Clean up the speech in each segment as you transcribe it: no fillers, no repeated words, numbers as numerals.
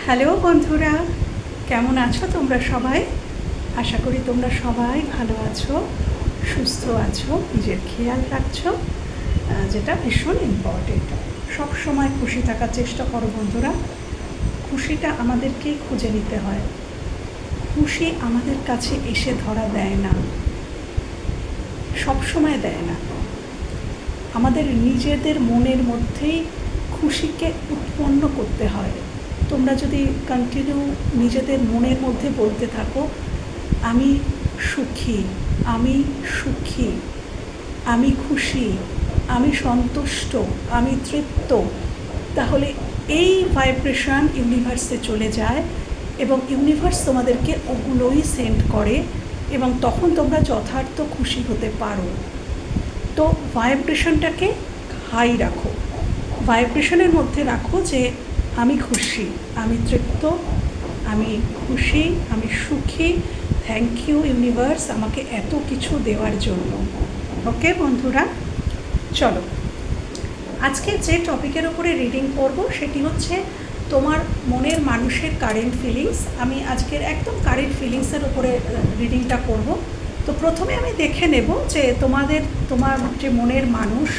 Hello বন্ধুরা, কেমন আছো তোমরা সবাই? আশা করি তোমরা সবাই ভালো আছো, সুস্থ আছো, নিজের খেয়াল রাখছো, যেটা ভীষণ ইম্পর্টেন্ট। সব সময় খুশি থাকার চেষ্টা করো বন্ধুরা। খুশিটা আমাদেরকেই খুঁজে নিতে হয়। খুশি আমাদের কাছে এসে ধরা দেয় না, সব সময় দেয় না। আমাদের নিজেদের মনের মধ্যেই খুশিকে উৎপন্ন করতে হয়। তোমরা যদি কন্টিনিউ নিজেদের মনের মধ্যে বলতে থাকো, আমি সুখী, আমি সুখী, আমি খুশি, আমি সন্তুষ্ট, আমি তৃপ্ত, তাহলে এই ভাইব্রেশন ইউনিভার্সে চলে যায় এবং ইউনিভার্স তোমাদেরকে ওগুলোই সেন্ড করে এবং তখন তোমরা যথার্থ খুশি হতে পারো। তো ভাইব্রেশনটাকে হাই রাখো, ভাইব্রেশনের মধ্যে রাখো যে আমি খুশি, আমি তৃপ্ত, আমি খুশি, আমি সুখী, থ্যাংক ইউ ইউনিভার্স আমাকে এত কিছু দেওয়ার জন্য। ওকে বন্ধুরা, চলো আজকে যে টপিকের ওপরে রিডিং করব সেটি হচ্ছে তোমার মনের মানুষের কারেন্ট ফিলিংস। আমি আজকের একদম কারেন্ট ফিলিংসের ওপরে রিডিংটা করব। তো প্রথমে আমি দেখে নেব যে তোমার যে মনের মানুষ,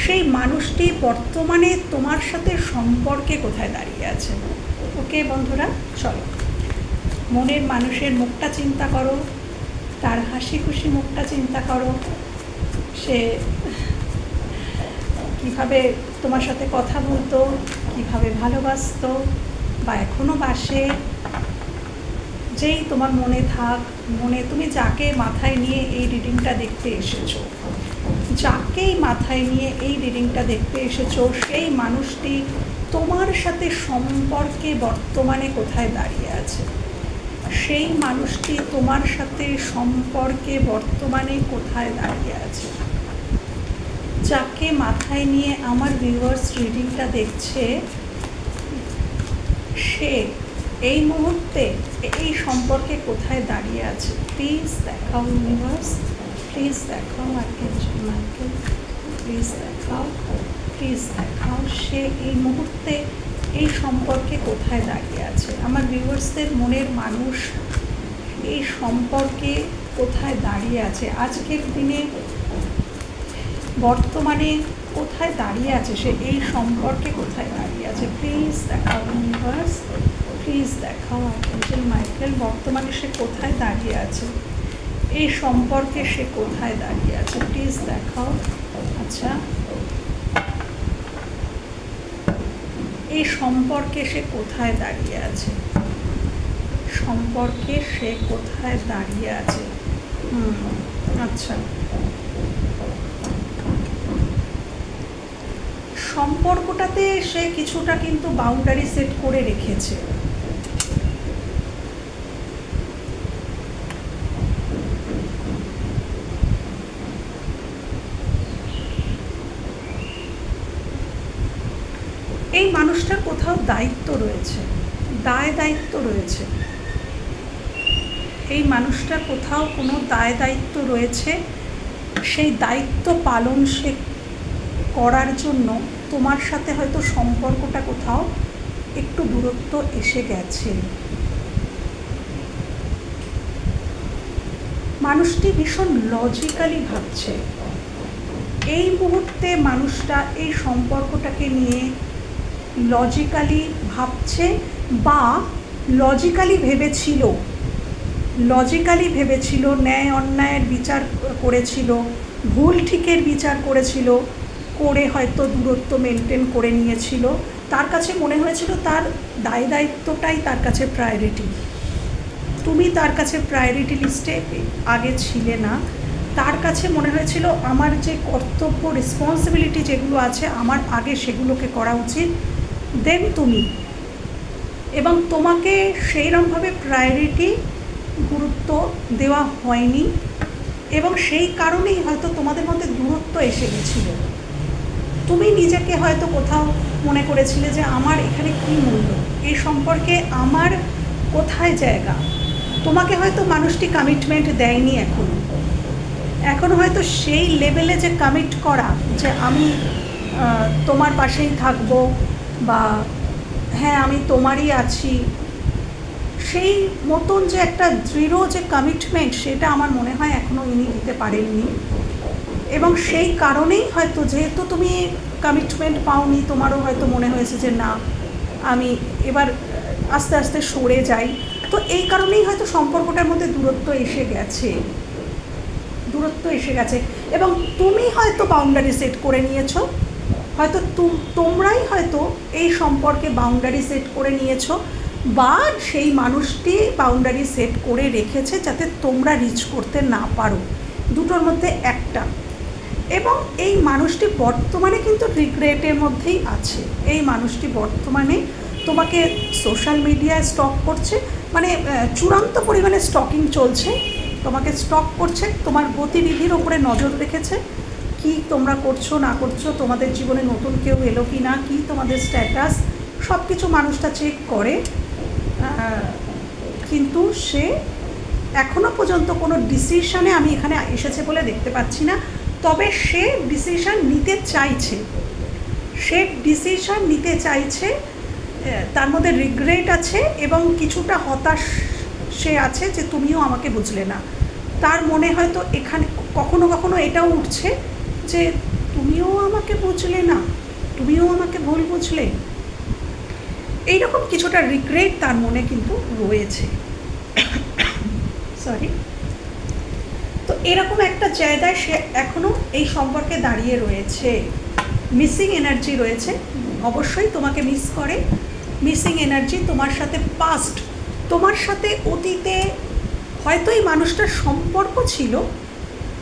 সেই মানুষটি বর্তমানে তোমার সাথে সম্পর্কে কোথায় দাঁড়িয়ে আছে। ওকে বন্ধুরা, চলো মনের মানুষের মুখটা চিন্তা করো, তার হাসি খুশি মুখটা চিন্তা করো। সে কীভাবে তোমার সাথে কথা বলতো, কীভাবে ভালোবাসতো বা এখনও বাসে। যেই তোমার মনে থাক, তুমি যাকে মাথায় নিয়ে এই রিডিংটা দেখতে এসেছো, যাকেই মাথায় নিয়ে এই রিডিংটা দেখতে এসেছো, সেই মানুষটি তোমার সাথে সম্পর্কে বর্তমানে কোথায় দাঁড়িয়ে আছে। সেই মানুষটি তোমার সাথে সম্পর্কে বর্তমানে কোথায় দাঁড়িয়ে আছে। যাকে মাথায় নিয়ে আমার ভিউয়ার্স রিডিংটা দেখছে, সে এই মুহূর্তে এই সম্পর্কে কোথায় দাঁড়িয়ে আছে। প্লিজ দেখাও ইউনিভার্স, প্লিজ দেখাও আর্কএঞ্জেল মাইকেল, প্লিজ দেখাও, প্লিজ দেখাও সে এই মুহূর্তে এই সম্পর্কে কোথায় দাঁড়িয়ে আছে। আমার ভিউয়ার্সদের মনের মানুষ এই সম্পর্কে কোথায় দাঁড়িয়ে আছে, আজকের দিনে বর্তমানে কোথায় দাঁড়িয়ে আছে, সে এই সম্পর্কে কোথায় দাঁড়িয়ে আছে। প্লিজ দেখাও ইউনিভার্স, প্লিজ দেখাও আর্কএঞ্জেল মাইকেল, বর্তমানে সে কোথায় দাঁড়িয়ে আছে, এই সম্পর্কে সে কোথায় দাঁড়িয়ে আছে। প্লিজ দেখাও। আচ্ছা, এই সম্পর্কে সে কোথায় দাঁড়িয়ে আছে, সম্পর্কে সে কোথায় দাঁড়িয়ে আছে। আচ্ছা, সম্পর্কটাতে সে কিছুটা কিন্তু বাউন্ডারি সেট করে রেখেছে। এই মানুষটার কোথাও দায়িত্ব রয়েছে, দায়িত্ব রয়েছে। এই মানুষটার কোথাও কোনো দায়িত্ব রয়েছে। সেই দায়িত্ব পালন সে করার জন্য তোমার সাথে হয়তো সম্পর্কটা কোথাও একটু দূরত্ব এসে গেছে। মানুষটি ভীষণ লজিক্যালি ভাবছে এই মুহূর্তে। মানুষটা এই সম্পর্কটাকে নিয়ে লজিক্যালি ভাবছে বা লজিক্যালি ভেবেছিল, ন্যায় অন্যায়ের বিচার করেছিল, ভুল ঠিকের বিচার করেছিল, করে হয়তো দূরত্ব মেনটেন করে নিয়েছিল। তার কাছে মনে হয়েছিল তার দায়িত্বটাই তার কাছে প্রায়োরিটি। তুমি তার কাছে প্রায়োরিটি লিস্টে আগে ছিলে না। তার কাছে মনে হয়েছিল আমার যে কর্তব্য, রেসপন্সিবিলিটি যেগুলো আছে, আমার আগে সেগুলোকে করা উচিত, দেন তুমি। এবং তোমাকে সেইরকমভাবে প্রায়োরিটি গুরুত্ব দেওয়া হয়নি এবং সেই কারণেই হয়তো তোমাদের মধ্যে দূরত্ব এসে গেছিল। তুমি নিজেকে হয়তো কোথাও মনে করেছিলে যে আমার এখানে কী মূল্য, এই সম্পর্কে আমার কোথায় জায়গা। তোমাকে হয়তো মানুষটি কমিটমেন্ট দেয়নি এখনও হয়তো সেই লেভেলে যে কমিট করা, যে আমি তোমার পাশেই থাকবো বা হ্যাঁ আমি তোমারই আছি, সেই মতন যে একটা দৃঢ় যে কমিটমেন্ট, সেটা আমার মনে হয় এখনও ইনি দিতে পারেননি। এবং সেই কারণেই হয়তো, যেহেতু তুমি কমিটমেন্ট পাওনি, তোমারও হয়তো মনে হয়েছে যে না আমি এবার আস্তে আস্তে সরে যাই। তো এই কারণেই হয়তো সম্পর্কটার মধ্যে দূরত্ব এসে গেছে। এবং তুমি হয়তো বাউন্ডারি সেট করে নিয়েছো, হয়তো তোমরাই হয়তো এই সম্পর্কে বাউন্ডারি সেট করে নিয়েছো, বা সেই মানুষটি বাউন্ডারি সেট করে রেখেছে যাতে তোমরা রিচ করতে না পারো, দুটোর মধ্যে একটা। এবং এই মানুষটি বর্তমানে কিন্তু রিগ্রেটের মধ্যেই আছে। এই মানুষটি বর্তমানে তোমাকে সোশ্যাল মিডিয়ায় স্টক করছে, মানে চূড়ান্ত পরিমাণে স্টকিং চলছে, তোমাকে স্টক করছে, তোমার গতিবিধির ওপরে নজর রেখেছে, কি তোমরা করছো না করছো, তোমাদের জীবনে নতুন কেউ এলো কি না, কি তোমাদের স্ট্যাটাস, সব কিছু মানুষটা চেক করে। কিন্তু সে এখনও পর্যন্ত কোনো ডিসিশানে আমি এখানে এসেছে বলে দেখতে পাচ্ছি না। তবে সে ডিসিশান নিতে চাইছে, তার মধ্যে রিগ্রেট আছে এবং কিছুটা হতাশ সে আছে যে তুমিও আমাকে বুঝলে না। তার মনে হয়তো এখানে কখনো কখনো এটাও উঠছে যে তুমিও আমাকে বুঝলে না, তুমিও আমাকে ভুল বুঝলে, এইরকম কিছুটা রিগ্রেট তার মনে কিন্তু রয়েছে। সরি। তো এরকম একটা জায়গায় সে এখনও এই সম্পর্কে দাঁড়িয়ে রয়েছে, মিসিং এনার্জি রয়েছে, অবশ্যই তোমাকে মিস করে। মিসিং এনার্জি তোমার সাথে পাস্ট, তোমার সাথে অতীতে হয়তো এই মানুষটার সম্পর্ক ছিল,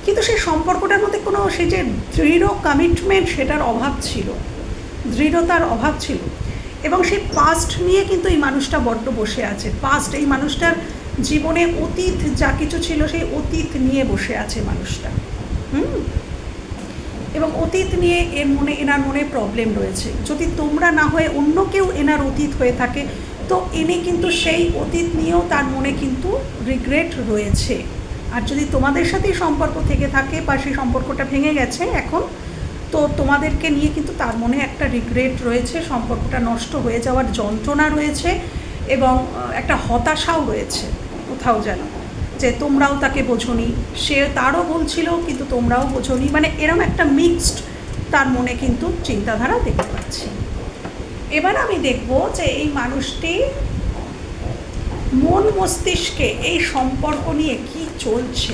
কিন্তু সেই সম্পর্কটার মধ্যে কোনো সে যে দৃঢ় কমিটমেন্ট, সেটার অভাব ছিল, দৃঢ়তার অভাব ছিল। এবং সেই পাস্ট নিয়ে কিন্তু এই মানুষটা বড্ড বসে আছে। পাস্ট, এই মানুষটার জীবনে অতীত যা কিছু ছিল সেই অতীত নিয়ে বসে আছে মানুষটা। এবং অতীত নিয়ে এনার মনে প্রবলেম রয়েছে। যদি তোমরা না হয়ে অন্য কেউ এনার অতীত হয়ে থাকে, তো ইনি কিন্তু সেই অতীত নিয়েও তার মনে কিন্তু রিগ্রেট রয়েছে। আর যদি তোমাদের সাথেই সম্পর্ক থেকে থাকে বা সেই সম্পর্কটা ভেঙে গেছে এখন, তো তোমাদেরকে নিয়ে কিন্তু তার মনে একটা রিগ্রেট রয়েছে, সম্পর্কটা নষ্ট হয়ে যাওয়ার যন্ত্রণা রয়েছে এবং একটা হতাশাও রয়েছে কোথাও যেন, যে তোমরাও তাকে বোঝোনি, সে তারও ভুল ছিল কিন্তু তোমরাও বোঝোনি, মানে এরম একটা মিক্সড তার মনে কিন্তু চিন্তাধারা দেখতে পাচ্ছি। এবার আমি দেখব যে এই মানুষটি মন মস্তিষ্কে এই সম্পর্ক নিয়ে কি চলছে,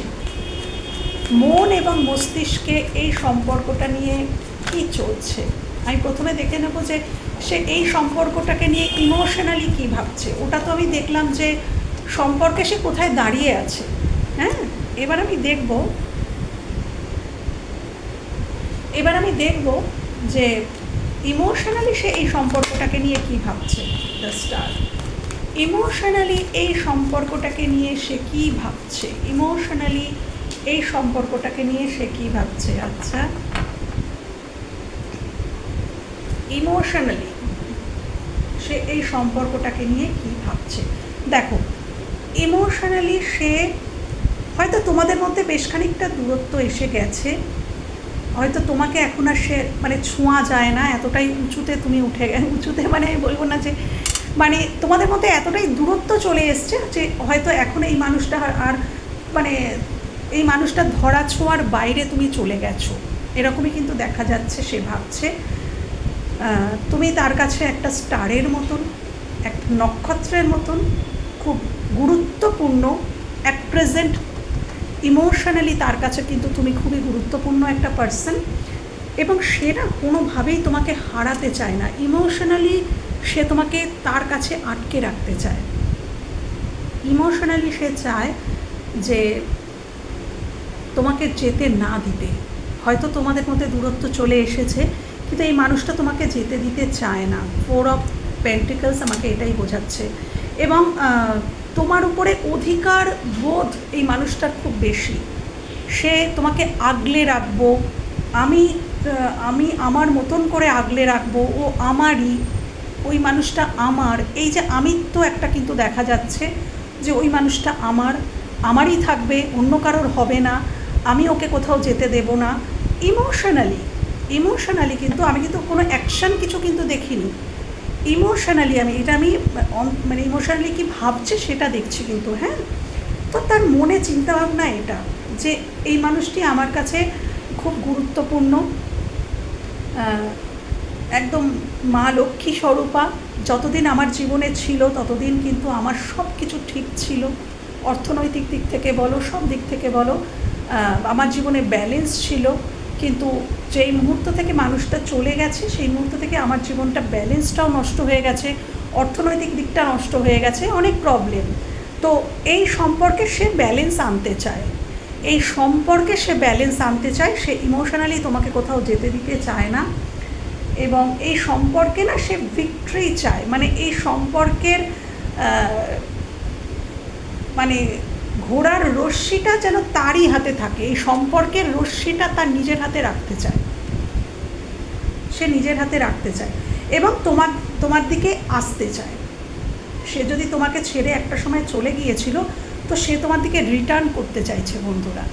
মন এবং মস্তিষ্কে এই সম্পর্কটা নিয়ে কি চলছে। আমি প্রথমে দেখে নেব যে সে এই সম্পর্কটাকে নিয়ে ইমোশনালি কী ভাবছে। ওটা তো আমি দেখলাম যে সম্পর্কে সে কোথায় দাঁড়িয়ে আছে। হ্যাঁ, এবার আমি দেখব যে ইমোশনালি সে এই সম্পর্কটাকে নিয়ে কী ভাবছে। দ্য স্টার, ইমোশনালি এই সম্পর্কটাকে নিয়ে সে কী ভাবছে, ইমোশনালি এই সম্পর্কটাকে নিয়ে সে কী ভাবছে। আচ্ছা, ইমোশনালি সে এই সম্পর্কটাকে নিয়ে কী ভাবছে। দেখো, ইমোশনালি সে হয়তো তোমাদের মধ্যে বেশ খানিকটা দূরত্ব এসে গেছে, হয়তো তোমাকে এখন আর সে মানে ছোঁয়া যায় না, এতটাই উঁচুতে তুমি উঠে উঁচুতে মানে আমি বলবো না যে, মানে তোমাদের মধ্যে এতটাই দূরত্ব চলে এসছে যে হয়তো এখন এই মানুষটা আর মানে এই মানুষটা ধরা ছোঁয়ার বাইরে তুমি চলে গেছো, এরকমই কিন্তু দেখা যাচ্ছে। সে ভাবছে তুমি তার কাছে একটা স্টারের মতন, একটা নক্ষত্রের মতন, খুব গুরুত্বপূর্ণ অ্যাট প্রেজেন্ট। ইমোশনালি তার কাছে কিন্তু তুমি খুবই গুরুত্বপূর্ণ একটা পার্সন, এবং সে না কোনোভাবেই তোমাকে হারাতে চায় না। ইমোশনালি সে তোমাকে তার কাছে আটকে রাখতে চায়। ইমোশনালি সে চায় যে তোমাকে যেতে না দিতে। হয়তো তোমাদের মধ্যে দূরত্ব চলে এসেছে, কিন্তু এই মানুষটা তোমাকে যেতে দিতে চায় না। 4 অফ পেন্টিকলস আমাকে এটাই বোঝাচ্ছে। এবং তোমার উপরে অধিকার বোধ এই মানুষটার খুব বেশি। সে তোমাকে আগলে রাখবো, আমি আমার মতন করে আগলে রাখবো, ও আমারই, ওই মানুষটা আমার। এই যে আমিত্ব একটা কিন্তু দেখা যাচ্ছে যে ওই মানুষটা আমারই থাকবে, অন্য কারোর হবে না, আমি ওকে কোথাও যেতে দেব না। ইমোশনালি কিন্তু আমি কিন্তু কোনো অ্যাকশান কিছু কিন্তু দেখিনি, ইমোশনালি আমি মানে ইমোশনালি কি ভাবছে সেটা দেখছি কিন্তু, হ্যাঁ। তো তার মনে চিন্তাভাবনা এটা যে এই মানুষটি আমার কাছে খুব গুরুত্বপূর্ণ, একদম মা লক্ষ্মী স্বরূপা। যতদিন আমার জীবনে ছিল ততদিন কিন্তু আমার সব কিছু ঠিক ছিল, অর্থনৈতিক দিক থেকে বলো, সব দিক থেকে বলো, আমার জীবনে ব্যালেন্স ছিল। কিন্তু যেই মুহূর্ত থেকে মানুষটা চলে গেছে সেই মুহূর্ত থেকে আমার জীবনটা ব্যালেন্সটাও নষ্ট হয়ে গেছে, অর্থনৈতিক দিকটা নষ্ট হয়ে গেছে, অনেক প্রবলেম। তো এই সম্পর্কে সে ব্যালেন্স আনতে চায়, এই সম্পর্কে সে ব্যালেন্স আনতে চায়, সে ইমোশনালি তোমাকে কোথাও যেতে দিতে চায় না, এবং এই সম্পর্কে না সে ভিক্টরি চায়, মানে এই সম্পর্কের মানে ঘোড়ার রশ্মিটা যেন তারই হাতে থাকে, এই সম্পর্কের রশ্মিটা তার নিজের হাতে রাখতে চায়, সে নিজের হাতে রাখতে চায় এবং তোমার দিকে আসতে চায়। সে যদি তোমাকে ছেড়ে একটা সময় চলে গিয়েছিল, তো সে তোমার দিকে রিটার্ন করতে চাইছে বন্ধুরা,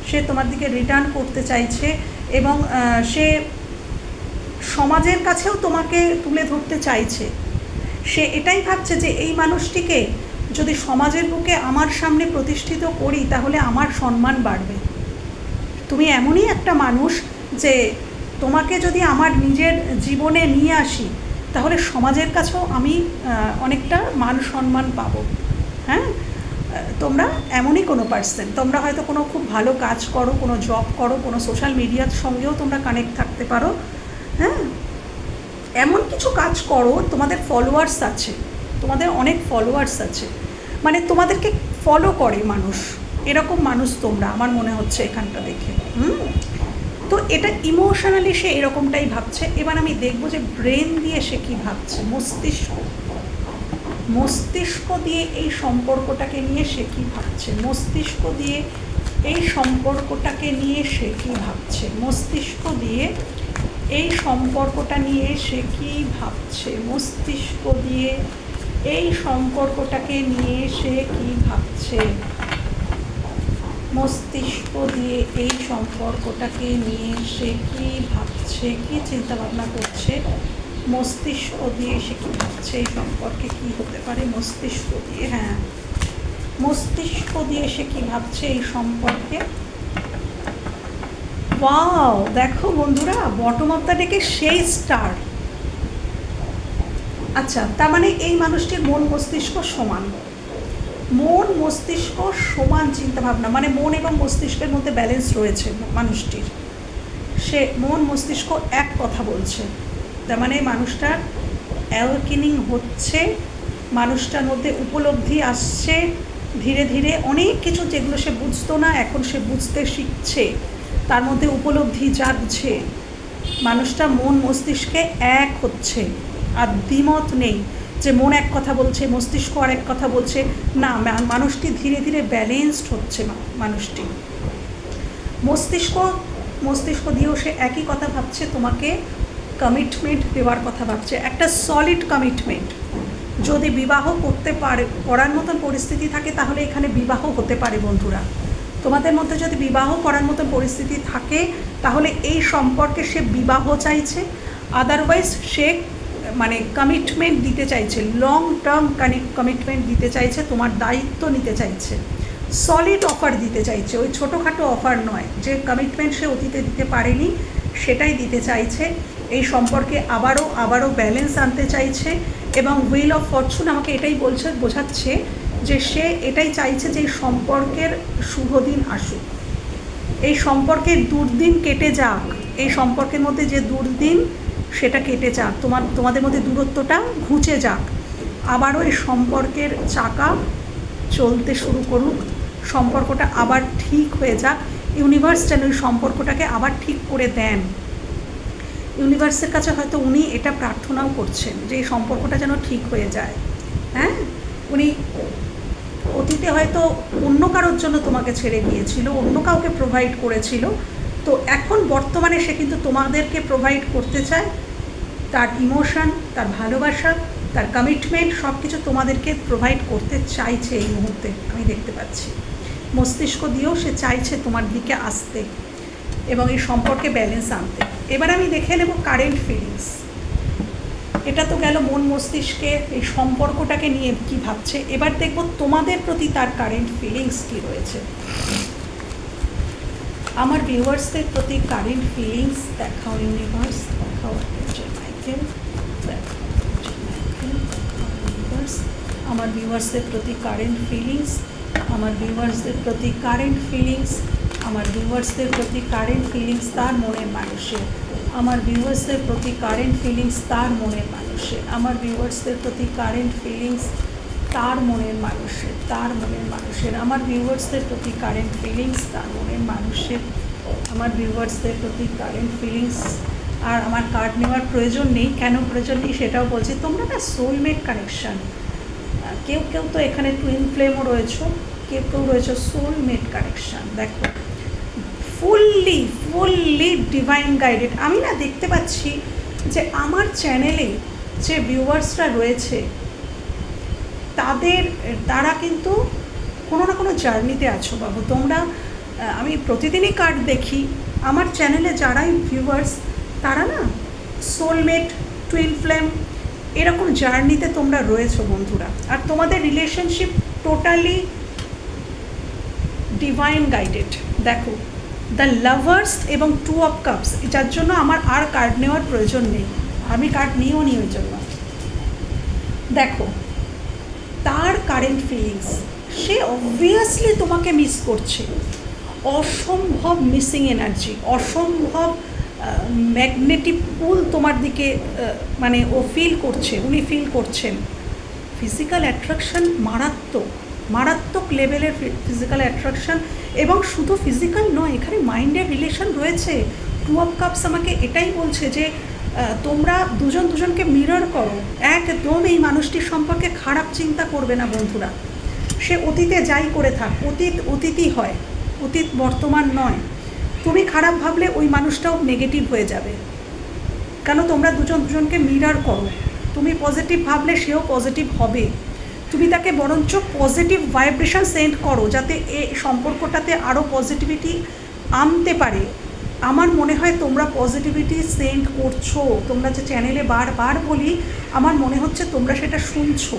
সে তোমার দিকে রিটার্ন করতে চাইছে, এবং সে সমাজের কাছেও তোমাকে তুলে ধরতে চাইছে। সে এটাই ভাবছে যে এই মানুষটিকে যদি সমাজের বুকে আমার সামনে প্রতিষ্ঠিত করি তাহলে আমার সম্মান বাড়বে। তুমি এমনই একটা মানুষ যে তোমাকে যদি আমার নিজের জীবনে নিয়ে আসি তাহলে সমাজের কাছেও আমি অনেকটা মান সম্মান পাবো, হ্যাঁ। তোমরা এমনই কোনো পার্সন, তোমরা হয়তো কোনো খুব ভালো কাজ করো, কোনো জব করো, কোনো সোশ্যাল মিডিয়ার সঙ্গেও তোমরা কানেক্ট থাকতে পারো, হ্যাঁ। এমন কিছু কাজ করো, তোমাদের ফলোয়ার্স আছে, তোমাদের অনেক ফলোয়ার্স আছে, মানে তোমাদেরকে ফলো করে মানুষ, এরকম মানুষ তোমরা, আমার মনে হচ্ছে এখানটা দেখে। তো এটা ইমোশনালি সে এরকমটাই ভাবছে। এবার আমি দেখব যে ব্রেন দিয়ে সে কী ভাবছে, মস্তিষ্ক দিয়ে এই সম্পর্কটাকে নিয়ে সে কী ভাবছে, মস্তিষ্ক দিয়ে এই সম্পর্কটাকে নিয়ে সে কী ভাবছে, মস্তিষ্ক দিয়ে এই সম্পর্কটা নিয়ে সে কী ভাবছে, মস্তিষ্ক দিয়ে এই সম্পর্কটাকে নিয়ে সে কী ভাবছে, মস্তিষ্ক দিয়ে এই সম্পর্কটাকে নিয়ে সে কী ভাবছে, কী চিন্তাভাবনা করছে, মস্তিষ্ক দিয়ে সে কী ভাবছে, এই সম্পর্কে কী হতে পারে মস্তিষ্ক দিয়ে, হ্যাঁ, মস্তিষ্ক দিয়ে সে কী ভাবছে এই সম্পর্কে। ওয়াও, দেখো বন্ধুরা, বটম অফ দ্য ডেকে সেই স্টার। আচ্ছা, তার মানে এই মানুষটির মন মস্তিষ্ক সমান, মন মস্তিষ্ক সমান চিন্তাভাবনা, মানে মন এবং মস্তিষ্কের মধ্যে ব্যালেন্স রয়েছে মানুষটির, সে মন মস্তিষ্ক এক কথা বলছে। তার মানে মানুষটার অ্যাওয়েকেনিং হচ্ছে, মানুষটার মধ্যে উপলব্ধি আসছে ধীরে ধীরে, অনেক কিছু যেগুলো সে বুঝতো না এখন সে বুঝতে শিখছে, তার মধ্যে উপলব্ধি জাগছে, মানুষটা মন মস্তিষ্কে এক হচ্ছে, আর দ্বিমত নেই যে মন এক কথা বলছে মস্তিষ্ক আর এক কথা বলছে, না, মানুষটি ধীরে ধীরে ব্যালেন্সড হচ্ছে, মানুষটি মস্তিষ্ক দিয়েও সে একই কথা ভাবছে, তোমাকে কমিটমেন্ট দেওয়ার কথা ভাবছে, একটা সলিড কমিটমেন্ট। যদি বিবাহ করার মতন পরিস্থিতি থাকে তাহলে এখানে বিবাহ হতে পারে বন্ধুরা, তোমাদের মধ্যে যদি বিবাহ করার মতো পরিস্থিতি থাকে তাহলে এই সম্পর্কে সে বিবাহ চাইছে, আদারওয়াইজ সে মানে কমিটমেন্ট দিতে চাইছে, লং টার্ম কমিটমেন্ট দিতে চাইছে, তোমার দায়িত্ব নিতে চাইছে, সলিড অফার দিতে চাইছে, ওই ছোটোখাটো অফার নয়, যে কমিটমেন্ট সে অতীতে দিতে পারেনি সেটাই দিতে চাইছে, এই সম্পর্কে আবারও ব্যালেন্স আনতে চাইছে, এবং হুইল অফ ফরচুন আমাকে এটাই বোঝাচ্ছে যে সে এটাই চাইছে যে এই সম্পর্কের শুভ দিন আসুক, এই সম্পর্কের দুর্দিন কেটে যাক, এই সম্পর্কের মধ্যে যে দুর্দিন সেটা কেটে যাক, তোমাদের মধ্যে দূরত্বটা ঘুচে যাক, আবারও এই সম্পর্কের চাকা চলতে শুরু করুক, সম্পর্কটা আবার ঠিক হয়ে যাক, ইউনিভার্স যেন ওই সম্পর্কটাকে আবার ঠিক করে দেন। ইউনিভার্সের কাছে হয়তো উনি এটা প্রার্থনাও করছেন যে এই সম্পর্কটা যেন ঠিক হয়ে যায়, হ্যাঁ। উনি অতীতে হয়তো অন্য কারোর জন্য তোমাকে ছেড়ে গিয়েছিল, অন্য কাউকে প্রোভাইড করেছিল, তো এখন বর্তমানে সে কিন্তু তোমাদেরকে প্রোভাইড করতে চায়, তার ইমোশন, তার ভালোবাসা, তার কমিটমেন্ট সব কিছু তোমাদেরকে প্রোভাইড করতে চাইছে এই মুহূর্তে, আমি দেখতে পাচ্ছি। মস্তিষ্ক দিয়েও সে চাইছে তোমার দিকে আসতে এবং এই সম্পর্কে ব্যালেন্স আনতে। এবার আমি দেখে নেব কারেন্ট ফিলিংস। এটা তো গেল মন মস্তিষ্কে এই সম্পর্কটাকে নিয়ে কি ভাবছে। এবার দেখব তোমাদের প্রতি তার কারেন্ট ফিলিংস কী রয়েছে। আমার ভিউয়ার্সদের প্রতি কারেন্ট ফিলিংস দেখাও ইউনিভার্স, দেখাও মাইকেল, দেখাও ইউনিভার্স। আমার ভিউয়ার্সদের প্রতি কারেন্ট ফিলিংস, আমার ভিউয়ার্সদের প্রতি কারেন্ট ফিলিংস, আমার ভিউয়ার্সদের প্রতি কারেন্ট ফিলিংস তার মনের মানুষের, আমার ভিউয়ার্সদের প্রতি কারেন্ট ফিলিংস তার মনের মানুষের, আমার ভিউয়ার্সদের প্রতি কারেন্ট ফিলিংস তার মনের মানুষের, তার মনের মানুষের, আমার ভিউয়ার্সদের প্রতি কারেন্ট ফিলিংস তার মনের মানুষের, আমার ভিউয়ার্সদের প্রতি কারেন্ট ফিলিংস। আর আমার কার্ড নেওয়ার প্রয়োজন নেই, কেন প্রয়োজন নেই সেটাও বলছি। তোমরা না সোলমেট কানেকশান, কেউ কেউ তো এখানে টুইন ফ্লেমও রয়েছে, কেউ কেউ রয়েছে সোলমেট কানেকশান। দেখো ফুললি ডিভাইন গাইডেড। আমি না দেখতে পাচ্ছি যে আমার চ্যানেলে যে ভিউয়ার্সরা রয়েছে তারা কিন্তু কোনো না কোনো জার্নিতে আছো বাবু তোমরা। আমি প্রতিদিনই কার্ড দেখি, আমার চ্যানেলে যারাই ভিউয়ার্স তারা না সোলমেট, টুইন ফ্লেম এরকম জার্নিতে তোমরা রয়েছো বন্ধুরা। আর তোমাদের রিলেশনশিপ টোটালি ডিভাইন গাইডেড। দেখো দ্য লাভার্স এবং 2 অফ কাপস, যার জন্য আমার আর কার্ড নেওয়ার প্রয়োজন নেই, আমি কার্ড নিয়েও নি ওই জন্য। দেখো তার কারেন্ট ফিলিংস, সে অবভিয়াসলি তোমাকে মিস করছে, অসম্ভব মিসিং এনার্জি, অসম্ভব ম্যাগনেটিক পুল তোমার দিকে মানে ও ফিল করছে, উনি ফিল করছেন। ফিজিক্যাল অ্যাট্রাকশান মারাত্মক লেভেলের ফিজিক্যাল অ্যাট্রাকশান, এবং শুধু ফিজিক্যাল নয়, এখানে মাইন্ডের রিলেশন রয়েছে। 2 অফ কাপস আমাকে এটাই বলছে যে তোমরা দুজনকে মিরর করো, একদম এই মানুষটির সম্পর্কে খারাপ চিন্তা করবে না বন্ধুরা। সে অতীতে যাই করে থাক, অতীতই হয়, অতীত বর্তমান নয়। তুমি খারাপ ভাবলে ওই মানুষটাও নেগেটিভ হয়ে যাবে, কেন তোমরা দুজনকে মিরর করো। তুমি পজিটিভ ভাবলে সেও পজিটিভ হবে, তুমি তাকে বরঞ্চ পজিটিভ ভাইব্রেশন সেন্ড করো যাতে এই সম্পর্কটাতে আরও পজিটিভিটি আনতে পারে। আমার মনে হয় তোমরা পজিটিভিটি সেন্ড করছো, তোমরা যে চ্যানেলে বারবার বলি আমার মনে হচ্ছে তোমরা সেটা শুনছো,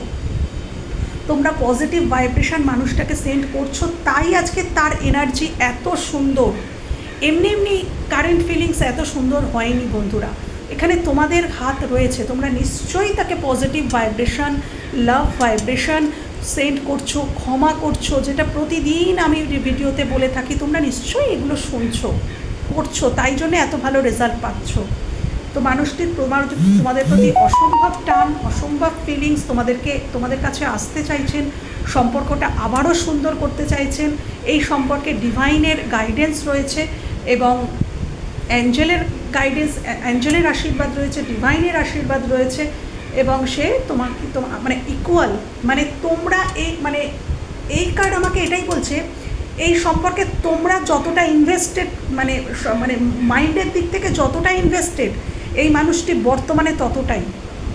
তোমরা পজিটিভ ভাইব্রেশন মানুষটাকে সেন্ড করছো, তাই আজকে তার এনার্জি এত সুন্দর। এমনি কারেন্ট ফিলিংস এত সুন্দর হয়নি বন্ধুরা, এখানে তোমাদের হাত রয়েছে, তোমরা নিশ্চয়ই তাকে পজিটিভ ভাইব্রেশন, লাভ ভাইব্রেশন সেন্ড করছো, ক্ষমা করছো, যেটা প্রতিদিন আমি ভিডিওতে বলে থাকি, তোমরা নিশ্চয়ই এগুলো শুনছো, করছো, তাই জন্য এত ভালো রেজাল্ট পাচ্ছ। তো মানুষটির তোমাদের প্রতি অসম্ভব টান, অসম্ভব ফিলিংস, তোমাদের কাছে আসতে চাইছেন, সম্পর্কটা আবারও সুন্দর করতে চাইছেন। এই সম্পর্কে ডিভাইনের গাইডেন্স রয়েছে এবং অ্যাঞ্জেলের গাইডেন্স, অ্যাঞ্জেলের আশীর্বাদ রয়েছে, ডিভাইনের আশীর্বাদ রয়েছে, এবং সে তোমাকে মানে ইকুয়াল, মানে তোমরা এই কার্ড আমাকে এটাই বলছে, এই সম্পর্কে তোমরা যতটা ইনভেস্টেড, মানে মাইন্ডের দিক থেকে যতটা ইনভেস্টেড, এই মানুষটি বর্তমানে ততটাই,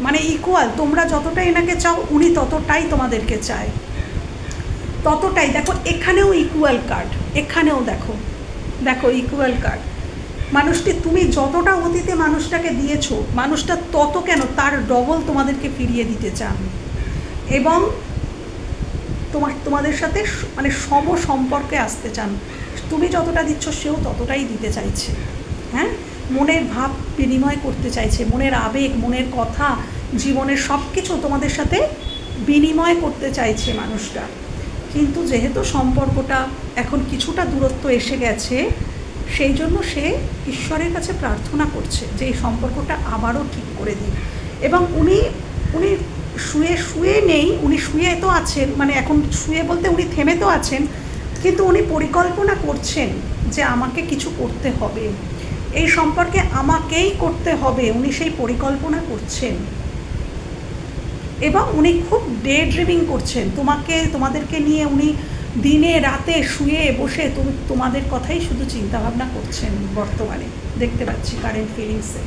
মানে ইকুয়াল। তোমরা যতটা এনাকে চাও উনি ততটাই তোমাদেরকে চায়, ততটাই। দেখো এখানেও ইকুয়াল কার্ড, এখানেও দেখো ইকুয়াল কার্ড। মানুষটি তুমি যতটা অতীতে মানুষটাকে দিয়েছো, মানুষটা তত কেন তার ডবল তোমাদেরকে ফিরিয়ে দিতে চান, এবং তোমাদের সাথে মানে সম সম্পর্কে আসতে চান। তুমি যতটা দিচ্ছ সেও ততটাই দিতে চাইছে, হ্যাঁ, মনের ভাব বিনিময় করতে চাইছে, মনের আবেগ, মনের কথা, জীবনের সব কিছু তোমাদের সাথে বিনিময় করতে চাইছে মানুষটা। কিন্তু যেহেতু সম্পর্কটা এখন কিছুটা দূরত্ব এসে গেছে, সেই জন্য সে ঈশ্বরের কাছে প্রার্থনা করছে যে এই সম্পর্কটা আবারও ঠিক করে দিন। এবং উনি শুয়ে নেই, উনি শুয়ে তো আছেন, মানে এখন শুয়ে বলতে উনি থেমে তো আছেন, কিন্তু উনি পরিকল্পনা করছেন যে আমাকে কিছু করতে হবে, এই সম্পর্কে আমাকেই করতে হবে, উনি সেই পরিকল্পনা করছেন। এবং উনি খুব ডে ড্রিমিং করছেন, তোমাদেরকে নিয়ে উনি দিনে রাতে শুয়ে বসে তোমাদের কথাই শুধু চিন্তাভাবনা করছেন বর্তমানে, দেখতে পাচ্ছি কারেন্ট ফিলিংসে।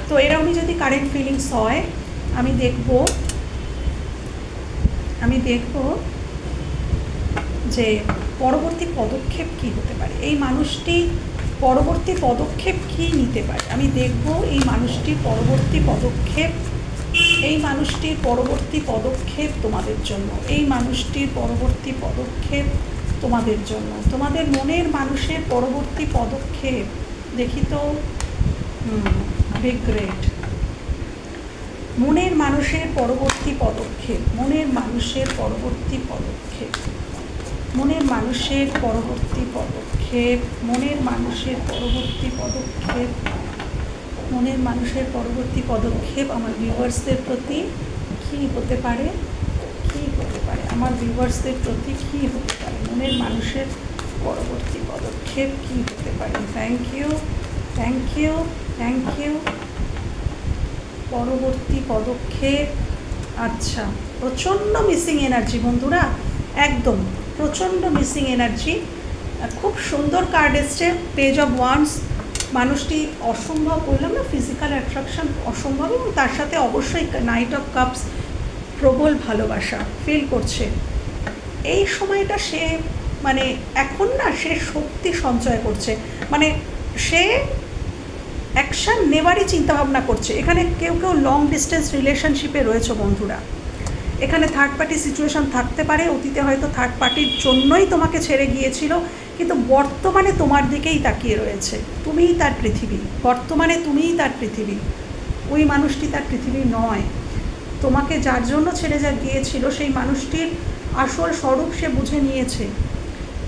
তো এরকমই যদি কারেন্ট ফিলিংস হয়, আমি দেখব যে পরবর্তী পদক্ষেপ কি হতে পারে। এই মানুষটি পরবর্তী পদক্ষেপ কী নিতে পারে আমি দেখব। এই মানুষটির পরবর্তী পদক্ষেপ, এই মানুষটির পরবর্তী পদক্ষেপ তোমাদের জন্য, এই মানুষটির পরবর্তী পদক্ষেপ তোমাদের জন্য, তোমাদের মনের মানুষের পরবর্তী পদক্ষেপ। দেখি তো, রিগ্রেট। মনের মানুষের পরবর্তী পদক্ষেপ, মনের মানুষের পরবর্তী পদক্ষেপ, মনের মানুষের পরবর্তী পদক্ষেপ, মনের মানুষের পরবর্তী পদক্ষেপ, মনের মানুষের পরবর্তী পদক্ষেপ আমার ভিউয়ার্সদের প্রতি কী হতে পারে, কী হতে পারে আমার ভিউয়ার্সদের প্রতি কী হতে পারে, মনের মানুষের পরবর্তী পদক্ষেপ কী হতে পারে। Thank you, thank you, thank you. পরবর্তী পদক্ষেপ, আচ্ছা, প্রচণ্ড মিসিং এনার্জি বন্ধুরা, একদম প্রচণ্ড মিসিং এনার্জি। খুব সুন্দর কার্ড এসছে, পেজ অফ ওয়ান্স। মানুষটি অসম্ভব, বললাম না, ফিজিক্যাল অ্যাট্রাকশন অসম্ভব, এবং তার সাথে অবশ্যই নাইট অফ কাপস, প্রবল ভালোবাসা ফিল করছে। এই সময়টা সে মানে এখন না, সে শক্তি সঞ্চয় করছে, মানে সে অ্যাকশান নেওয়ারই চিন্তাভাবনা করছে। এখানে কেউ কেউ লং ডিস্টেন্স রিলেশনশিপে রয়েছে বন্ধুরা। এখানে থার্ড পার্টি সিচুয়েশান থাকতে পারে, অতীতে হয়তো থার্ড পার্টির জন্যই তোমাকে ছেড়ে গিয়েছিল, কিন্তু বর্তমানে তোমার দিকেই তাকিয়ে রয়েছে। তুমিই তার পৃথিবী, বর্তমানে তুমিই তার পৃথিবী, ওই মানুষটি তার পৃথিবী নয়। তোমাকে যার জন্য ছেড়ে গিয়েছিল সেই মানুষটির আসল স্বরূপ সে বুঝে নিয়েছে,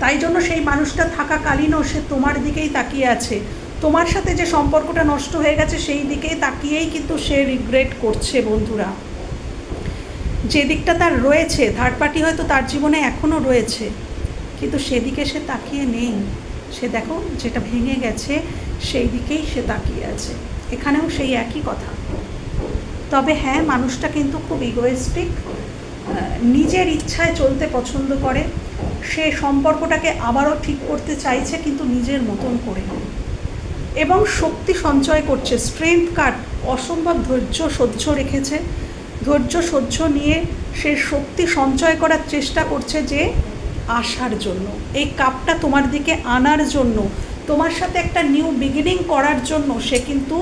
তাই জন্য সেই মানুষটা থাকাকালীনও সে তোমার দিকেই তাকিয়ে আছে। তোমার সাথে যে সম্পর্কটা নষ্ট হয়ে গেছে সেই দিকেই তাকিয়েই কিন্তু সে রিগ্রেট করছে বন্ধুরা। যে দিকটা তার রয়েছে, থার্ড পার্টি হয়তো তার জীবনে এখনও রয়েছে, কিন্তু সেদিকে সে তাকিয়ে নেই। সে দেখো যেটা ভেঙে গেছে সেই দিকেই সে তাকিয়ে আছে। এখানেও সেই একই কথা। তবে হ্যাঁ, মানুষটা কিন্তু খুব ইগোয়েস্টিক, নিজের ইচ্ছায় চলতে পছন্দ করে। সে সম্পর্কটাকে আবারও ঠিক করতে চাইছে, কিন্তু নিজের মতন করে, এবং শক্তি সঞ্চয় করছে। স্ট্রেংথ কার্ড, অসম্ভব ধৈর্য সহ্য রেখেছে। ধৈর্য সহ্য নিয়ে সে শক্তি সঞ্চয় করার চেষ্টা করছে, যে আসার জন্য, এই কাপটা তোমার দিকে আনার জন্য, তোমার সাথে একটা নিউ বিগিনিং করার জন্য সে কিন্তু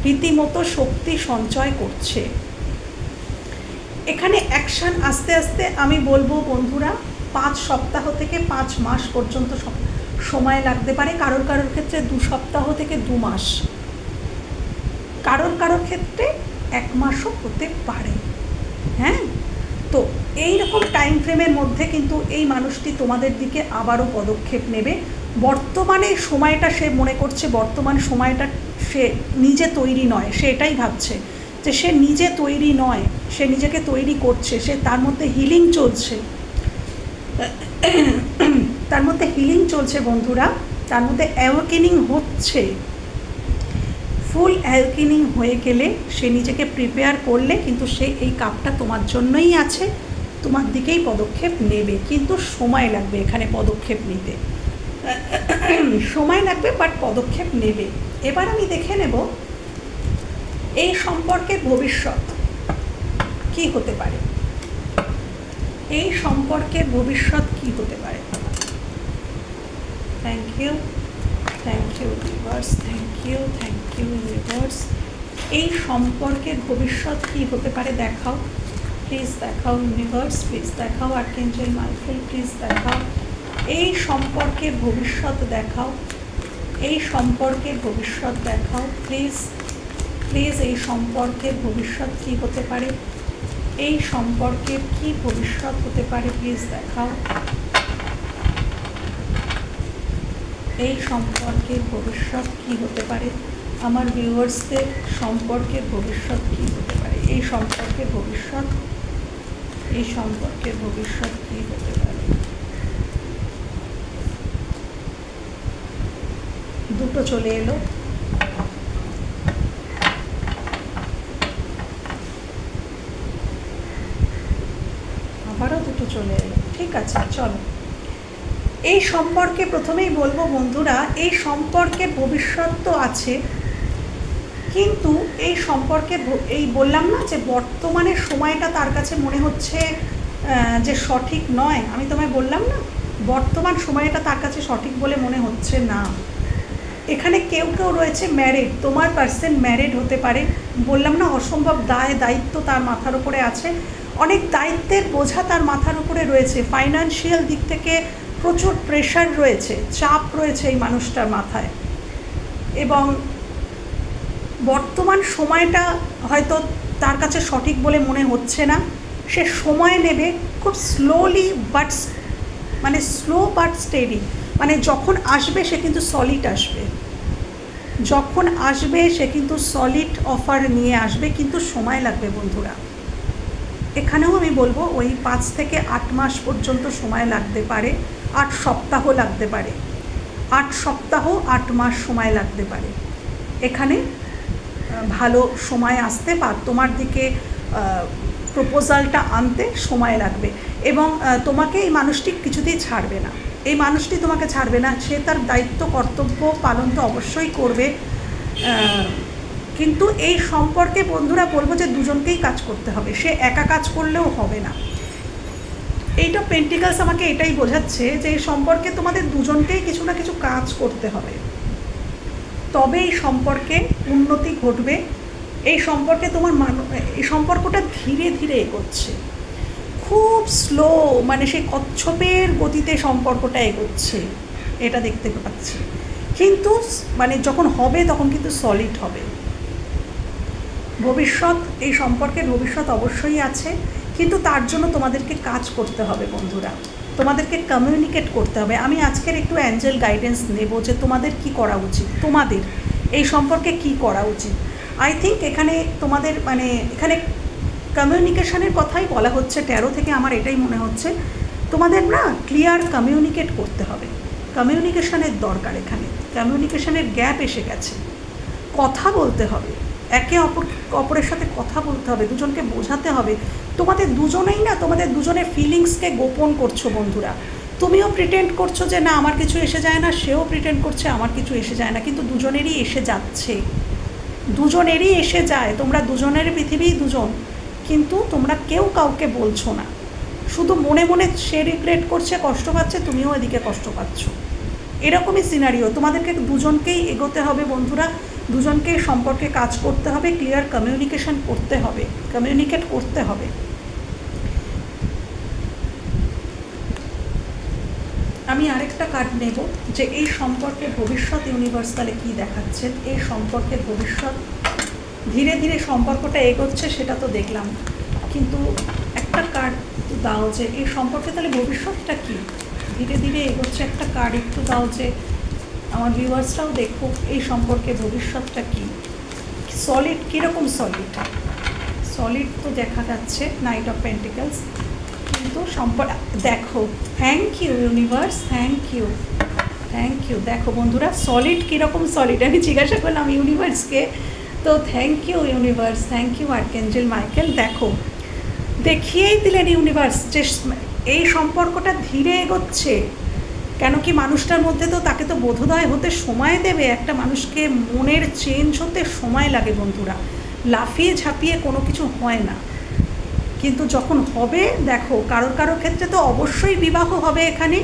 রীতিমতো শক্তি সঞ্চয় করছে। এখানে অ্যাকশান আস্তে আস্তে আমি বলবো বন্ধুরা 5 সপ্তাহ থেকে 5 মাস পর্যন্ত সময় লাগতে পারে। কারোর কারোর ক্ষেত্রে 2 সপ্তাহ থেকে 2 মাস, কারোর কারোর ক্ষেত্রে 1 মাসও হতে পারে। হ্যাঁ, তো এই রকম টাইম ফ্রেমের মধ্যে কিন্তু এই মানুষটি তোমাদের দিকে আবারও পদক্ষেপ নেবে। বর্তমানে সময়টা সে মনে করছে, বর্তমান সময়টা সে নিজে তৈরি নয়, সে এটাই ভাবছে যে সে নিজে তৈরি নয়, সে নিজেকে তৈরি করছে। সে তার মধ্যে হিলিং চলছে, তার মধ্যে হিলিং চলছে বন্ধুরা, তার মধ্যে অ্যাওয়েকেনিং হচ্ছে। ফুল অ্যাওয়েকেনিং হয়ে গেলে সে নিজেকে প্রিপেয়ার করলে কিন্তু সে এই কাপটা তোমার জন্যই আছে, তোমার দিকেই পদক্ষেপ নেবে। কিন্তু সময় লাগবে এখানে পদক্ষেপ নিতে, সময় লাগবে, বাট পদক্ষেপ নেবে। এবার আমি দেখে নেব এই সম্পর্কের ভবিষ্যৎ কী হতে পারে, এই সম্পর্কের ভবিষ্যৎ কী হতে পারে। Thank you, thank you universe, thank you, thank you universe. এই সম্পর্কের ভবিষ্যৎ কী হতে পারে দেখাও, প্লিজ দেখাও ইউনিভার্স, প্লিজ দেখাও আর্কেঞ্জেল মাইকেল, প্লিজ দেখাও এই সম্পর্কের ভবিষ্যৎ দেখাও, এই সম্পর্কের ভবিষ্যৎ দেখাও প্লিজ, প্লিজ। এই সম্পর্কের ভবিষ্যৎ কী হতে পারে, এই সম্পর্কের কী ভবিষ্যৎ হতে পারে প্লিজ দেখাও। এই সম্পর্কের ভবিষ্যৎ কী হতে পারে, আমার ভিউয়ার্সদের সম্পর্কের ভবিষ্যৎ কী হতে পারে, এই সম্পর্কের ভবিষ্যৎ, এই সম্পর্কের ভবিষ্যৎ কী হতে পারে। দুটো চলে এলো, আবারও দুটো চলে এলো। ঠিক আছে, চলো এই সম্পর্কে প্রথমেই বলবো বন্ধুরা, এই সম্পর্কের ভবিষ্যৎ তো আছে, কিন্তু এই সম্পর্কে এই বললাম না যে বর্তমানের সময়টা তার কাছে মনে হচ্ছে যে সঠিক নয়। আমি তোমায় বললাম না, বর্তমান সময়টা তার কাছে সঠিক বলে মনে হচ্ছে না। এখানে কেউ কেউ রয়েছে ম্যারিড, তোমার পার্সন ম্যারিড হতে পারে। বললাম না অসম্ভব দায়িত্ব তার মাথার উপরে আছে, অনেক দায়িত্বের বোঝা তার মাথার উপরে রয়েছে, ফাইন্যান্সিয়াল দিক থেকে প্রচুর প্রেশার রয়েছে, চাপ রয়েছে এই মানুষটার মাথায়। এবং বর্তমান সময়টা হয়তো তার কাছে সঠিক বলে মনে হচ্ছে না, সে সময় নেবে খুব স্লো বাট স্টেডি। মানে যখন আসবে সে কিন্তু সলিড আসবে, যখন আসবে সে কিন্তু সলিড অফার নিয়ে আসবে, কিন্তু সময় লাগবে বন্ধুরা। এখানেও আমি বলবো ওই 5 থেকে 8 মাস পর্যন্ত সময় লাগতে পারে, 8 সপ্তাহ লাগতে পারে, 8 সপ্তাহ 8 মাস সময় লাগতে পারে। এখানে ভালো সময় আসতে বা তোমার দিকে প্রপোজালটা আনতে সময় লাগবে। এবং তোমাকে এই মানুষটি কিছুতেই ছাড়বে না, এই মানুষটি তোমাকে ছাড়বে না। সে তার দায়িত্ব কর্তব্য পালন তো অবশ্যই করবে, কিন্তু এই সম্পর্কে বন্ধুরা বলবো যে দুজনকেই কাজ করতে হবে, সে একা কাজ করলেও হবে না। এইটা পেন্টিকালস আমাকে এটাই বোঝাচ্ছে যে এই সম্পর্কে তোমাদের দুজনকেই কিছু না কিছু কাজ করতে হবে, তবে এই সম্পর্কে উন্নতি ঘটবে। এই সম্পর্কে এই সম্পর্কটা ধীরে ধীরে এগোচ্ছে, খুব স্লো, মানে সেই কচ্ছপের গতিতে সম্পর্কটা এগোচ্ছে, এটা দেখতে পাচ্ছি। কিন্তু মানে যখন হবে তখন কিন্তু সলিড হবে। ভবিষ্যৎ, এই সম্পর্কের ভবিষ্যৎ অবশ্যই আছে, কিন্তু তার জন্য তোমাদেরকে কাজ করতে হবে বন্ধুরা, তোমাদেরকে কমিউনিকেট করতে হবে। আমি আজকের একটু অ্যাঞ্জেল গাইডেন্স নেব যে তোমাদের কি করা উচিত, তোমাদের এই সম্পর্কে কি করা উচিত। আই থিঙ্ক এখানে তোমাদের মানে এখানে কমিউনিকেশনের কথাই বলা হচ্ছে 13 থেকে, আমার এটাই মনে হচ্ছে তোমাদের না ক্লিয়ার কমিউনিকেট করতে হবে, কমিউনিকেশনের দরকার। এখানে কমিউনিকেশনের গ্যাপ এসে গেছে, কথা বলতে হবে, একে অপরের সাথে কথা বলতে হবে, দুজনকে বোঝাতে হবে। তোমাদের দুজনেই না তোমাদের দুজনের ফিলিংসকে গোপন করছো বন্ধুরা, তুমিও প্রিটেন্ড করছো যে না আমার কিছু এসে যায় না, সেও প্রিটেন্ড করছে আমার কিছু এসে যায় না, কিন্তু দুজনেরই এসে যাচ্ছে, দুজনেরই এসে যায়। তোমরা দুজনের পৃথিবী দুজন, কিন্তু তোমরা কেউ কাউকে বলছো না, শুধু মনে মনে সে রিগ্রেট করছে, কষ্ট পাচ্ছে, তুমিও এদিকে কষ্ট পাচ্ছ। এরকমই সিনারিও, তোমাদেরকে দুজনকেই এগোতে হবে বন্ধুরা, দুজনকে সম্পর্কে কাজ করতে হবে, ক্লিয়ার কমিউনিকেশন করতে হবে, কমিউনিকেট করতে হবে। আমি আরেকটা কার্ড নেব যে এই সম্পর্কের ভবিষ্যৎ ইউনিভার্স তাহলে কী দেখাচ্ছেন। এই সম্পর্কের ভবিষ্যৎ, ধীরে ধীরে সম্পর্কটা এগোচ্ছে সেটা তো দেখলাম, কিন্তু একটা কার্ড দাও যে এই সম্পর্কে তাহলে ভবিষ্যৎটা কী, ধীরে ধীরে এগোচ্ছে, একটা কার্ড একটু দাও যে আমার ভিউয়ার্সরাও দেখুক এই সম্পর্কে ভবিষ্যৎটা কী। সলিড, কীরকম সলিড, সলিড তো দেখা যাচ্ছে নাইট অফ পেন্টিকলস, কিন্তু দেখো, thank you universe, thank you, দেখো বন্ধুরা সলিড কীরকম সলিড, আমি জিজ্ঞাসা করলাম ইউনিভার্সকে, তো thank you universe, thank you archangel Michael. দেখো দেখিয়েই দিলেন ইউনিভার্স যে এই সম্পর্কটা ধীরে এগোচ্ছে, কেন কি মানুষটার মধ্যে তো তাকে তো বোধোদয় হতে সময় দেবে, একটা মানুষকে মনের চেঞ্জ হতে সময় লাগে বন্ধুরা, লাফিয়ে ঝাঁপিয়ে কোনো কিছু হয় না, কিন্তু যখন হবে দেখো কারোর ক্ষেত্রে তো অবশ্যই বিবাহ হবে এখানে,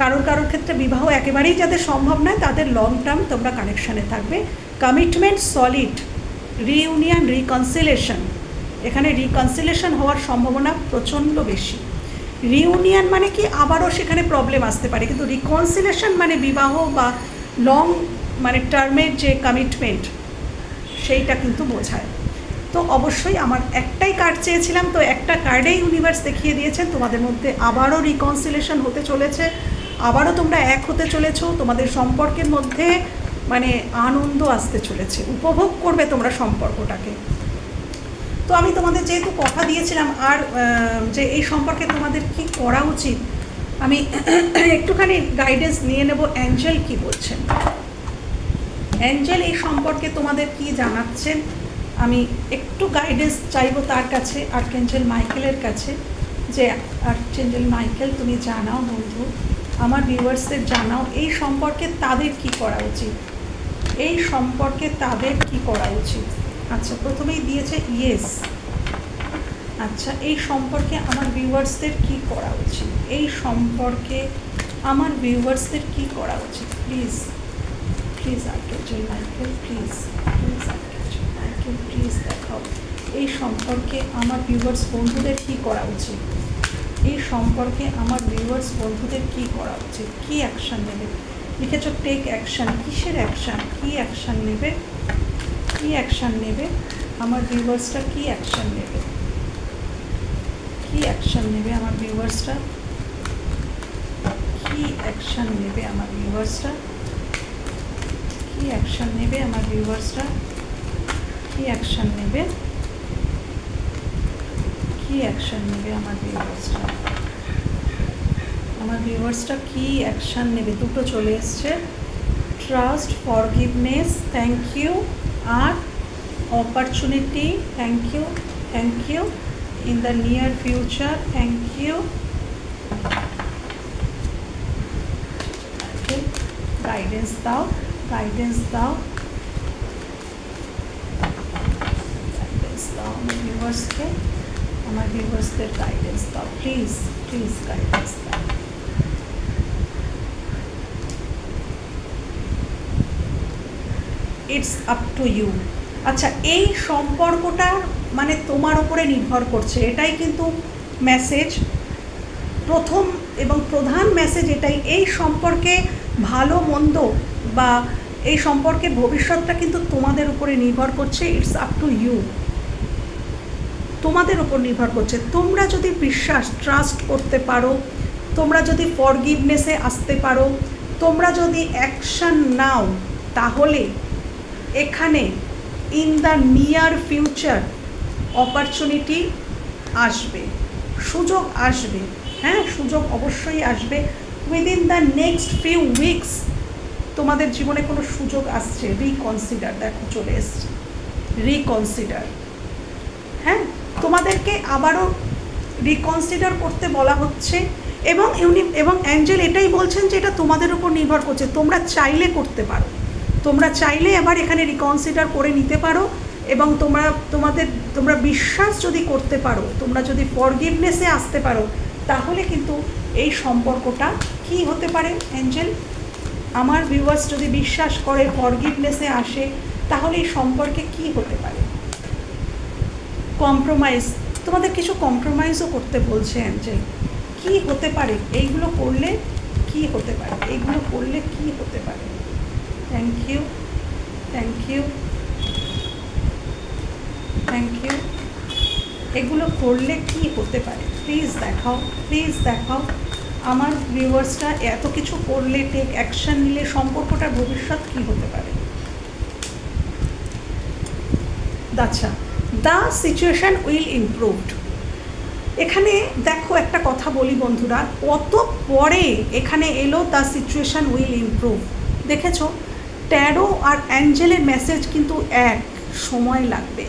কারোর ক্ষেত্রে বিবাহ একেবারেই যাদের সম্ভব নয় তাদের লং টার্ম তোমরা কানেকশানে থাকবে, কমিটমেন্ট সলিড, রিইউনিয়ন, রিকনসিলেশন, এখানে রিকনসিলেশন হওয়ার সম্ভাবনা প্রচণ্ড বেশি। রিউনিয়ন মানে কি আবারও সেখানে প্রবলেম আসতে পারে, কিন্তু রিকনসিলেশন মানে বিবাহ বা লং মানে টার্মের যে কমিটমেন্ট সেইটা কিন্তু বোঝায়। তো অবশ্যই আমার একটাই কার্ড চেয়েছিলাম, তো একটা কার্ডেই ইউনিভার্স দেখিয়ে দিয়েছেন তোমাদের মধ্যে আবারও রিকনসিলেশন হতে চলেছে, আবারও তোমরা এক হতে চলেছো, তোমাদের সম্পর্কের মধ্যে মানে আনন্দ আসতে চলেছে, উপভোগ করবে তোমরা সম্পর্কটাকে। তো আমি তোমাদের যেহেতু কথা দিয়েছিলাম আর যে এই সম্পর্কে তোমাদের কি করা উচিত, আমি একটুখানি গাইডেন্স নিয়ে নেব অ্যাঞ্জেল কি বলছেন। অ্যাঞ্জেল এই সম্পর্কে তোমাদের কি জানাচ্ছেন, আমি একটু গাইডেন্স চাইবো তার কাছে, আর্কএঞ্জেল মাইকেলের কাছে, যে আর্কএঞ্জেল মাইকেল তুমি জানাও বন্ধু, আমার ভিউয়ার্সদের জানাও এই সম্পর্কে তাদের কি করা উচিত, এই সম্পর্কে তাদের কি করা উচিত। আচ্ছা প্রথমেই দিয়েছে ইয়েস, আচ্ছা এই সম্পর্কে আমার ভিউয়ার্সদের কি করা উচিত, এই সম্পর্কে আমার ভিউয়ার্সদের কি করা উচিত, please please archangel Michael, please archangel Michael, please দেখাও এই সম্পর্কে আমার ভিউয়ার্স বন্ধুদের কী করা উচিত, এই সম্পর্কে আমার ভিউয়ার্স বন্ধুদের কী করা উচিত, কী অ্যাকশান নেবে। লিখেছ টেক অ্যাকশান, কিসের অ্যাকশান, কী অ্যাকশান নেবে, কী অ্যাকশান নেবে আমার ভিউয়ার্সরা, কী অ্যাকশান নেবে, কী অ্যাকশান নেবে আমার ভিউয়ার্সরা, কী অ্যাকশান নেবে আমার ভিউয়ার্সরা, কী অ্যাকশান নেবে আমার ভিউয়ার্সরা, কী অ্যাকশান নেবে, কী অ্যাকশান নেবে আমার ভিউয়ার্সরা, আমার ভিউয়ার্সরা কী অ্যাকশান নেবে। দুটো চলে এসছে, ট্রাস্ট, ফরগিভনেস, থ্যাংক ইউ, আর opportunity, thank you, thank you, in the near future, thank you, guidance দাও, গাইডেন্স দাও, গাইডেন্স দাও আমার ভিউয়ার্সকে, আমার ভিউয়ার্সদের গাইডেন্স দাও, প্লিজ প্লিজ গাইডেন্স দাও। It's up to you. আচ্ছা, এই সম্পর্কটা মানে তোমার উপরে নির্ভর করছে, এটাই কিন্তু মেসেজ, প্রথম এবং প্রধান মেসেজ এটাই। এই সম্পর্কে ভালো মন্দ বা এই সম্পর্কের ভবিষ্যৎটা কিন্তু তোমাদের উপরে নির্ভর করছে। ইটস আপ টু ইউ, তোমাদের উপর নির্ভর করছে। তোমরা যদি বিশ্বাস, ট্রাস্ট করতে পারো, তোমরা যদি ফরগিভনেসে আসতে পারো, তোমরা যদি অ্যাকশান নাও, তাহলে এখানে in the near future opportunity আসবে, সুযোগ আসবে। হ্যাঁ, সুযোগ অবশ্যই আসবে। Within the next few weeks তোমাদের জীবনে কোনো সুযোগ আসছে। রিকনসিডার, দেখো চলে এসছে রিকনসিডার। হ্যাঁ, তোমাদেরকে আবারও রিকনসিডার করতে বলা হচ্ছে, এবং অ্যাঞ্জেল এটাই বলছেন যে এটা তোমাদের উপর নির্ভর করছে। তোমরা চাইলে করতে পারো, তোমরা চাইলে আবার এখানে রিকনসিডার করে নিতে পারো, এবং তোমরা বিশ্বাস যদি করতে পারো, তোমরা যদি ফরগিভনেসে আসতে পারো, তাহলে কিন্তু এই সম্পর্কটা কি হতে পারে অ্যাঞ্জেল, আমার ভিউয়ার্স যদি বিশ্বাস করে, ফরগিভনেসে আসে, তাহলে এই সম্পর্কে কি হতে পারে। কম্প্রোমাইজ, তোমাদের কিছু কম্প্রোমাইজও করতে বলছে অ্যাঞ্জেল। কি হতে পারে এইগুলো করলে, কি হতে পারে এইগুলো করলে, কি হতে পারে। Thank you, thank you, thank you. এগুলো করলে কি হতে পারে প্লিজ দেখাও, প্লিজ দেখাও। আমার ভিউয়ার্সরা এত কিছু করলে, টেক অ্যাকশান নিলে সম্পর্কটার ভবিষ্যৎ কি হতে পারে। আচ্ছা, দ্য সিচুয়েশান উইল ইমপ্রুভড। এখানে দেখো একটা কথা বলি বন্ধুরা, কত পরে এখানে এলো দ্য সিচুয়েশান উইল ইমপ্রুভ। দেখেছো, ট্যারো আর অ্যাঞ্জেলের মেসেজ কিন্তু এক, সময় লাগবে।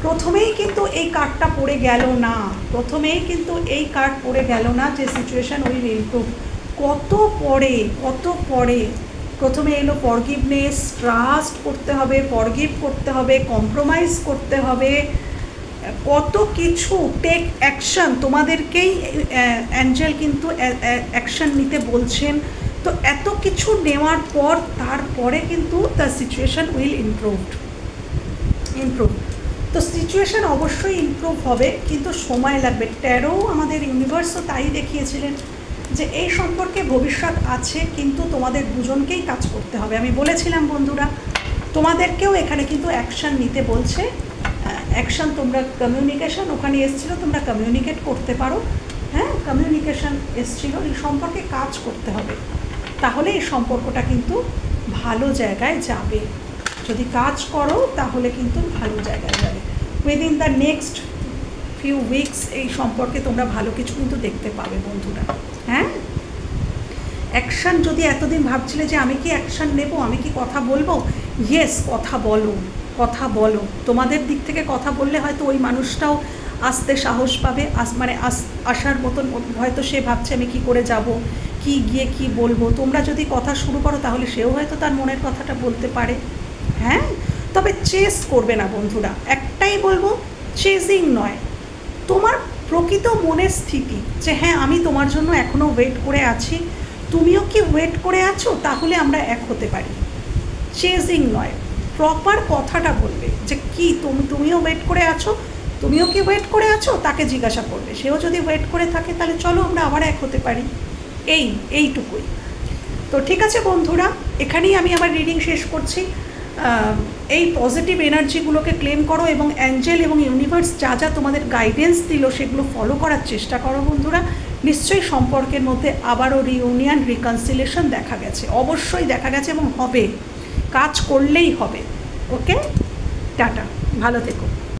প্রথমেই কিন্তু এই কার্ডটা পড়ে গেল না, প্রথমেই কিন্তু এই কার্ড পড়ে গেল না যে সিচুয়েশান উইল ইমপ্রুভ। কত পরে, কত পরে। প্রথমে এলো ফরগিভনেস, ট্রাস্ট করতে হবে, ফরগিভ করতে হবে, কম্প্রোমাইজ করতে হবে, কত কিছু, টেক অ্যাকশান। তোমাদেরকেই অ্যাঞ্জেল কিন্তু অ্যাকশান নিতে বলছেন। তো এত কিছু নেওয়ার পর তারপরে কিন্তু দ্য সিচুয়েশান উইল ইমপ্রুভ। তো সিচুয়েশান অবশ্যই ইমপ্রুভ হবে, কিন্তু সময় লাগবে। ট্যারো আমাদের ইউনিভার্সও তাই দেখিয়েছিলেন যে এই সম্পর্কে ভবিষ্যৎ আছে, কিন্তু তোমাদের দুজনকেই কাজ করতে হবে। আমি বলেছিলাম বন্ধুরা, তোমাদেরকেও এখানে কিন্তু অ্যাকশান নিতে বলছে। অ্যাকশান, তোমরা কমিউনিকেশান ওখানে এসেছিলো, তোমরা কমিউনিকেট করতে পারো। হ্যাঁ, কমিউনিকেশান এসেছিলো, এই সম্পর্কে কাজ করতে হবে, তাহলে এই সম্পর্কটা কিন্তু ভালো জায়গায় যাবে। যদি কাজ করো তাহলে কিন্তু ভালো জায়গায় যাবে। Within the next few weeks এই সম্পর্কে তোমরা ভালো কিছু কিন্তু দেখতে পাবে বন্ধুরা। হ্যাঁ, অ্যাকশান যদি এতদিন ভাবছিলে যে আমি কি অ্যাকশান নেব, আমি কি কথা বলবো, ইয়েস, কথা বলো, কথা বলো। তোমাদের দিক থেকে কথা বললে হয়তো ওই মানুষটাও আসতে সাহস পাবে, আসার মতন। হয়তো সে ভাবছে আমি কি করে যাব, কি গিয়ে কি বলবো। তোমরা যদি কথা শুরু করো তাহলে সেও হয়তো তার মনের কথাটা বলতে পারে। হ্যাঁ, তবে চেস করবে না বন্ধুরা, একটাই বলবো, চেজিং নয়। তোমার প্রকৃত মনের স্থিতি যে হ্যাঁ, আমি তোমার জন্য এখনও ওয়েট করে আছি, তুমিও কি ওয়েট করে আছো, তাহলে আমরা এক হতে পারি। চেজিং নয়, প্রপার কথাটা বলবে যে কি তুমিও ওয়েট করে আছো, তুমিও কি ওয়েট করে আছো, তাকে জিজ্ঞাসা করবে। সেও যদি ওয়েট করে থাকে তাহলে চলো আমরা আবার এক হতে পারি, এইটুকুই। তো ঠিক আছে বন্ধুরা, এখানেই আমি আমার রিডিং শেষ করছি। এই পজিটিভ এনার্জিগুলোকে ক্লেম করো এবং অ্যাঞ্জেল এবং ইউনিভার্স যা যা তোমাদের গাইডেন্স দিল সেগুলো ফলো করার চেষ্টা করো বন্ধুরা। নিশ্চয়ই সম্পর্কের মধ্যে আবারও রিউনিয়ন, রিকনসিলেশন দেখা গেছে, অবশ্যই দেখা গেছে এবং হবে, কাজ করলেই হবে। ওকে, টাটা, ভালো থেকো।